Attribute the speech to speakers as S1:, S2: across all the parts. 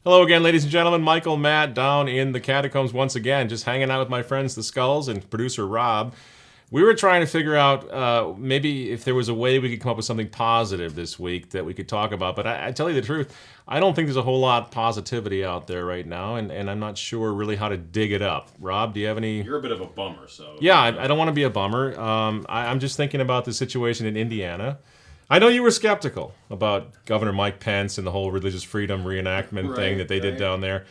S1: Hello again, ladies and gentlemen. Michael, Matt, down in the catacombs once again, just hanging out with my friends, the Skulls, and producer Rob. We were trying to figure out maybe if there was a way we could come up with something positive this week that we could talk about. But I tell you the truth, I don't think there's a whole lot of positivity out there right now, and I'm not sure really how to dig it up. Rob, do you have any?
S2: You're a bit of a bummer, so...
S1: Yeah, I don't want to be a bummer. I'm just thinking about the situation in Indiana. I know you were skeptical about Governor Mike Pence and the whole religious freedom reenactment thing that they did down there.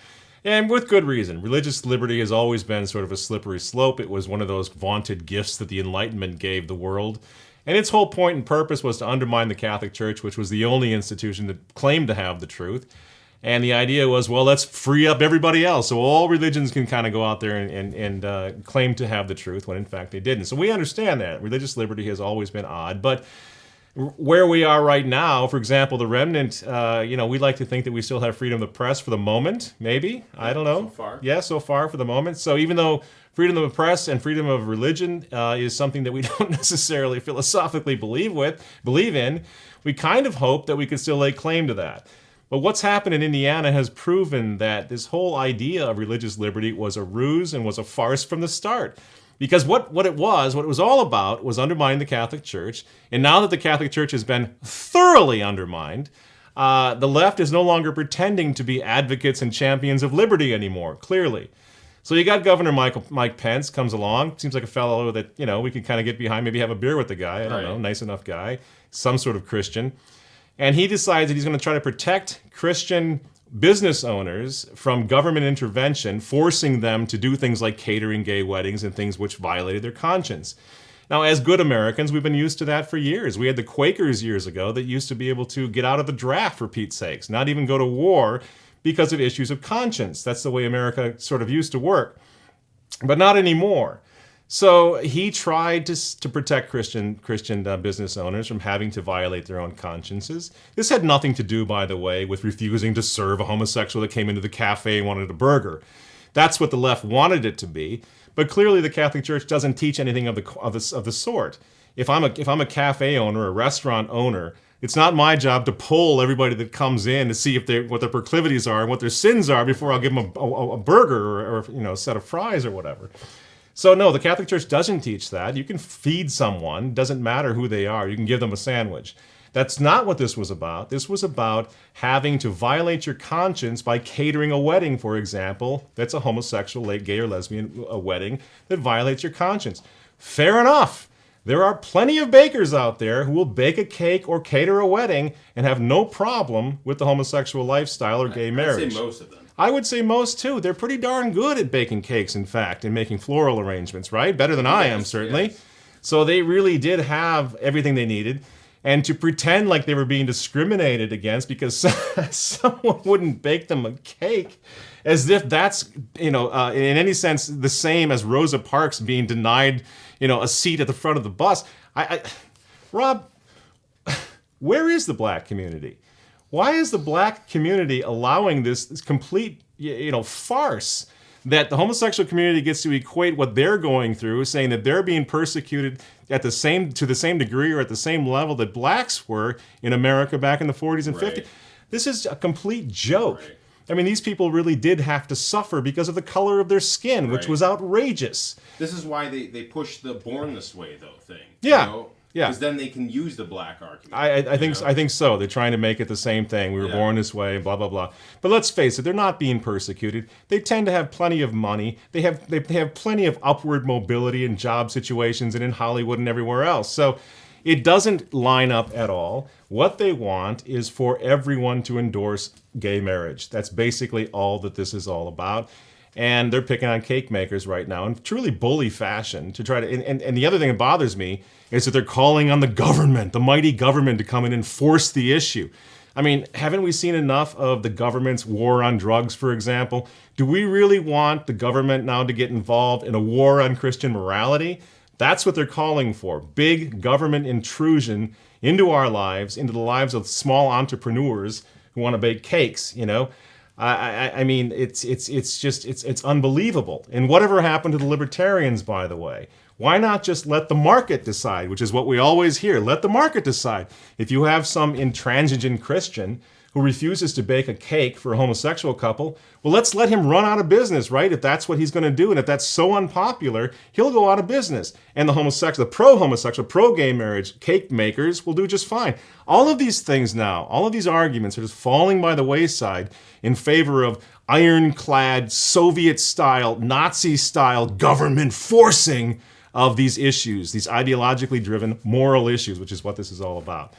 S1: And with good reason. Religious liberty has always been sort of a slippery slope. It was one of those vaunted gifts that the Enlightenment gave the world. And its whole point and purpose was to undermine the Catholic Church, which was the only institution that claimed to have the truth. And the idea was, well, let's free up everybody else so all religions can kind of go out there and claim to have the truth when in fact they didn't. So we understand that. Religious liberty has always been odd. But where we are right now, for example, the remnant, we like to think that we still have freedom of the press for the moment, maybe. I don't know.
S2: So far.
S1: Yeah, so far for the moment. So even though freedom of the press and freedom of religion is something that we don't necessarily philosophically believe in, we kind of hope that we could still lay claim to that. But what's happened in Indiana has proven that this whole idea of religious liberty was a ruse and was a farce from the start. Because what it was all about was undermining the Catholic Church. And now that the Catholic Church has been thoroughly undermined, the left is no longer pretending to be advocates and champions of liberty anymore, clearly. So you got Governor Mike Pence comes along. Seems like a fellow that, we could kind of get behind, maybe have a beer with the guy. I don't know, nice enough guy, some sort of Christian. And he decides that he's going to try to protect Christian business owners from government intervention, forcing them to do things like catering gay weddings and things which violated their conscience. Now, as good Americans, we've been used to that for years. We had the Quakers years ago that used to be able to get out of the draft, for Pete's sakes, not even go to war because of issues of conscience. That's the way America sort of used to work, but not anymore. So he tried to protect Christian business owners from having to violate their own consciences. This had nothing to do, by the way, with refusing to serve a homosexual that came into the cafe and wanted a burger. That's what the left wanted it to be. But clearly, the Catholic Church doesn't teach anything of the sort. If I'm a cafe owner, a restaurant owner, it's not my job to poll everybody that comes in to see what their proclivities are and what their sins are before I'll give them a burger or a set of fries or whatever. So no, the Catholic Church doesn't teach that. You can feed someone, doesn't matter who they are, you can give them a sandwich. That's not what this was about. This was about having to violate your conscience by catering a wedding, for example, that's a homosexual, gay or lesbian wedding that violates your conscience. Fair enough. There are plenty of bakers out there who will bake a cake or cater a wedding and have no problem with the homosexual lifestyle or gay marriage.
S2: I'd say most of them.
S1: I would say most, too. They're pretty darn good at baking cakes, in fact, and making floral arrangements, right? Better than I am, certainly.
S2: Yes.
S1: So they really did have everything they needed. And to pretend like they were being discriminated against because someone wouldn't bake them a cake, as if that's, in any sense, the same as Rosa Parks being denied, a seat at the front of the bus. Rob, where is the black community? Why is the black community allowing this complete, farce that the homosexual community gets to equate what they're going through, saying that they're being persecuted to the same degree or at the same level that blacks were in America back in the 40s and 50s? This is a complete joke.
S2: Right.
S1: I mean, these people really did have to suffer because of the color of their skin, which was outrageous.
S2: This is why they push the born this way, though, thing.
S1: Yeah. Yeah,
S2: because then they can use the black argument.
S1: I think so. They're trying to make it the same thing. We were born this way, blah blah blah. But let's face it, they're not being persecuted. They tend to have plenty of money. They have plenty of upward mobility in job situations and in Hollywood and everywhere else. So it doesn't line up at all. What they want is for everyone to endorse gay marriage. That's basically all that this is all about. And they're picking on cake makers right now in truly bully fashion to try to. And the other thing that bothers me is that they're calling on the government, the mighty government, to come in and force the issue. I mean, haven't we seen enough of the government's war on drugs, for example? Do we really want the government now to get involved in a war on Christian morality? That's what they're calling for. Big government intrusion into our lives, into the lives of small entrepreneurs who want to bake cakes, I mean, it's unbelievable. And whatever happened to the libertarians, by the way? Why not just let the market decide, which is what we always hear. Let the market decide. If you have some intransigent Christian who refuses to bake a cake for a homosexual couple, well, let's let him run out of business, right? If that's what he's going to do, and if that's so unpopular, he'll go out of business. And the pro-homosexual, pro-gay marriage cake makers will do just fine. All of these things now, all of these arguments are just falling by the wayside in favor of ironclad, Soviet-style, Nazi-style government forcing of these issues, these ideologically driven moral issues, which is what this is all about.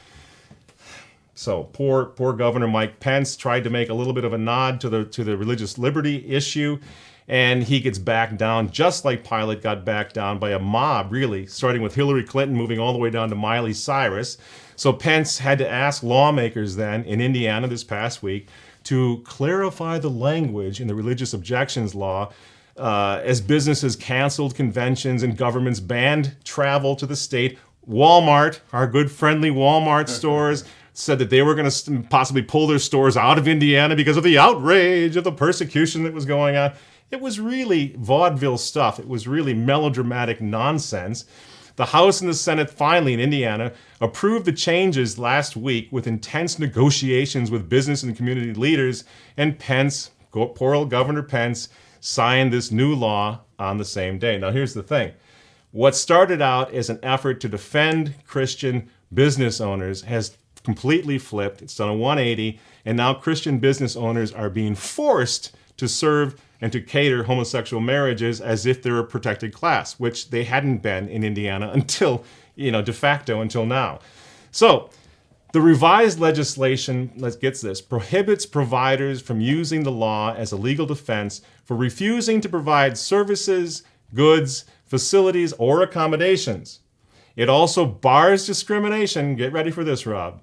S1: So poor Governor Mike Pence tried to make a little bit of a nod to the religious liberty issue, and he gets backed down, just like Pilate got backed down by a mob, really, starting with Hillary Clinton, moving all the way down to Miley Cyrus. So Pence had to ask lawmakers then in Indiana this past week to clarify the language in the religious objections law as businesses canceled conventions and governments banned travel to the state. Walmart, our good friendly Walmart stores, said that they were going to possibly pull their stores out of Indiana because of the outrage of the persecution that was going on. It was really vaudeville stuff. It was really melodramatic nonsense. The House and the Senate finally in Indiana approved the changes last week with intense negotiations with business and community leaders, and Pence, poor old Governor Pence, signed this new law on the same day. Now here's the thing. What started out as an effort to defend Christian business owners has completely flipped. It's done a 180, and now Christian business owners are being forced to serve and to cater homosexual marriages as if they're a protected class, which they hadn't been in Indiana until, de facto until now. So the revised legislation, let's get this, prohibits providers from using the law as a legal defense for refusing to provide services, goods, facilities, or accommodations. It also bars discrimination. Get ready for this, Rob.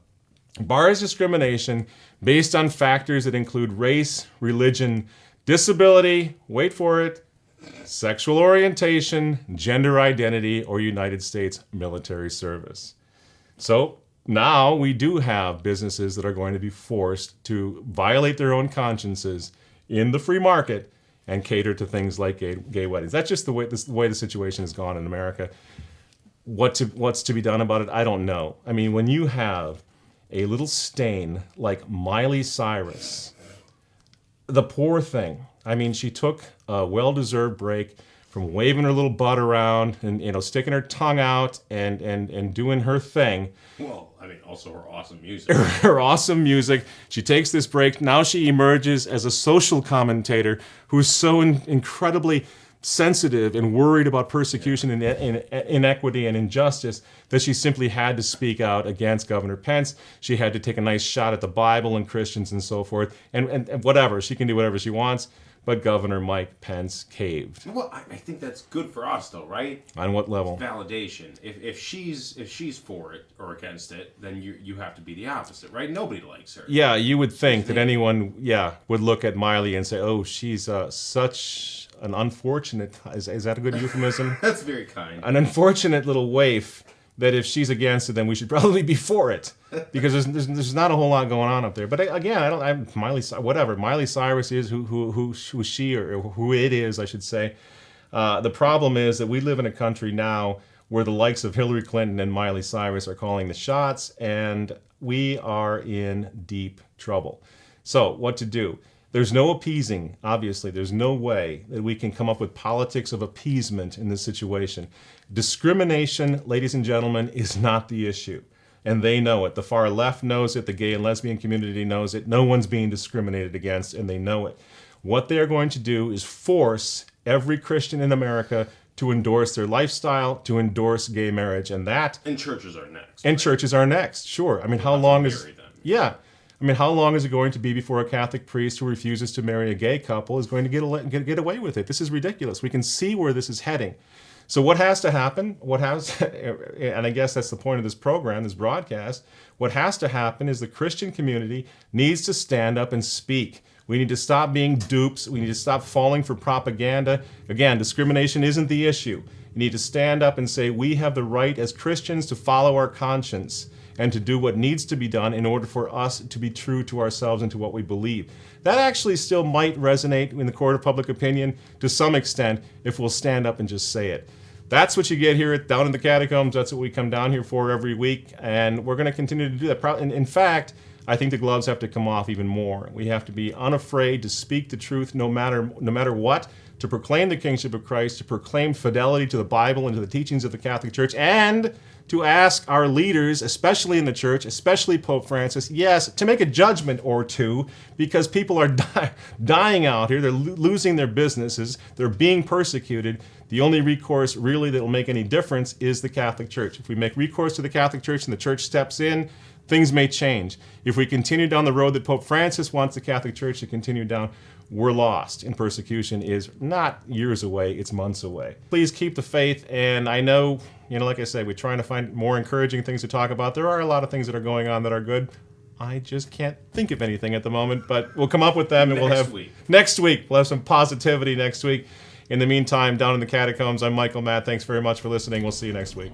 S1: Bars discrimination based on factors that include race, religion, disability, wait for it, sexual orientation, gender identity, or United States military service. So now we do have businesses that are going to be forced to violate their own consciences in the free market and cater to things like gay weddings. That's just the way the situation has gone in America. What's to be done about it? I don't know. I mean, when you have a little stain like Miley Cyrus, the poor thing. I mean, she took a well-deserved break from waving her little butt around and sticking her tongue out and doing her thing.
S2: Well, I mean, also her awesome music.
S1: Her awesome music. She takes this break. Now she emerges as a social commentator who's so incredibly sensitive and worried about persecution and inequity and injustice that she simply had to speak out against Governor Pence. She had to take a nice shot at the Bible and Christians and so forth. And whatever. She can do whatever she wants. But Governor Mike Pence caved.
S2: Well, I think that's good for us, though, right?
S1: On what level?
S2: Validation. If she's for it or against it, then you have to be the opposite, right? Nobody likes her.
S1: Yeah, you would think that anyone, would look at Miley and say, "Oh, she's such an unfortunate." Is that a good euphemism?
S2: That's very kind.
S1: An unfortunate little waif. That if she's against it, then we should probably be for it, because there's not a whole lot going on up there. But again, Miley Cyrus is who she or who it is, I should say. The problem is that we live in a country now where the likes of Hillary Clinton and Miley Cyrus are calling the shots, and we are in deep trouble. So what to do? There's no appeasing, obviously. There's no way that we can come up with politics of appeasement in this situation. Discrimination, ladies and gentlemen, is not the issue. And they know it. The far left knows it. The gay and lesbian community knows it. No one's being discriminated against, and they know it. What they're going to do is force every Christian in America to endorse their lifestyle, to endorse gay marriage, and
S2: churches are next.
S1: And right? Churches are next, sure. I mean, how long is... Yeah. I mean, how long is it going to be before a Catholic priest who refuses to marry a gay couple is going to get away with it? This is ridiculous. We can see where this is heading. So what has to happen? And I guess that's the point of this program, this broadcast. What has to happen is the Christian community needs to stand up and speak. We need to stop being dupes. We need to stop falling for propaganda. Again, discrimination isn't the issue. You need to stand up and say, we have the right as Christians to follow our conscience and to do what needs to be done in order for us to be true to ourselves and to what we believe. That actually still might resonate in the court of public opinion to some extent if we'll stand up and just say it. That's what you get here down in the catacombs. That's what we come down here for every week, and we're going to continue to do that. In fact, I think the gloves have to come off even more. We have to be unafraid to speak the truth no matter what, to proclaim the kingship of Christ, to proclaim fidelity to the Bible and to the teachings of the Catholic Church, and to ask our leaders, especially in the church, especially Pope Francis, yes, to make a judgment or two, because people are dying out here. They're losing their businesses. They're being persecuted. The only recourse really that will make any difference is the Catholic Church. If we make recourse to the Catholic Church and the Church steps in, things may change. If we continue down the road that Pope Francis wants the Catholic Church to continue down, we're lost, and persecution is not years away, it's months away. Please keep the faith, and I know, like I said, we're trying to find more encouraging things to talk about. There are a lot of things that are going on that are good. I just can't think of anything at the moment, but we'll come up with them, and next week, we'll have some positivity next week. In the meantime, down in the catacombs, I'm Michael Matt. Thanks very much for listening. We'll see you next week.